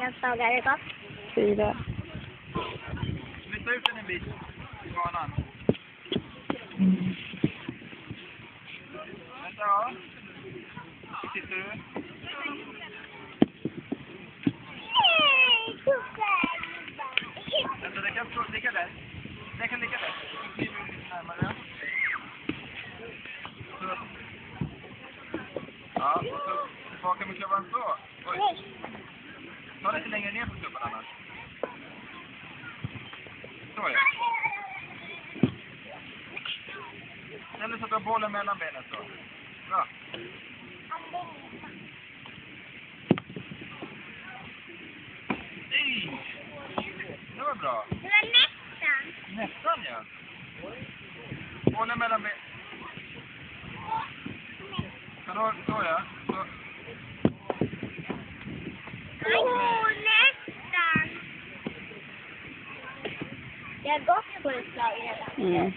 många dagar har det gått? 4. Flytta ut den en bit i banan. Vänta, ja. Sitter du? Vänta, det kan ligga där. Det kan ligga där. Så kliver du lite närmare. Så. Ja, och så tillbaka med klubban så. Oj. Ta lite längre ner på klubban annars. Så ja. Eller så tar bollen mellan benen så. Bra. Nej! Det var bra. Det var nästan. Nästan ja. Bollen mellan benen. Så ja. Så. Nästan. Jag har gått på ett slag redan. Mm.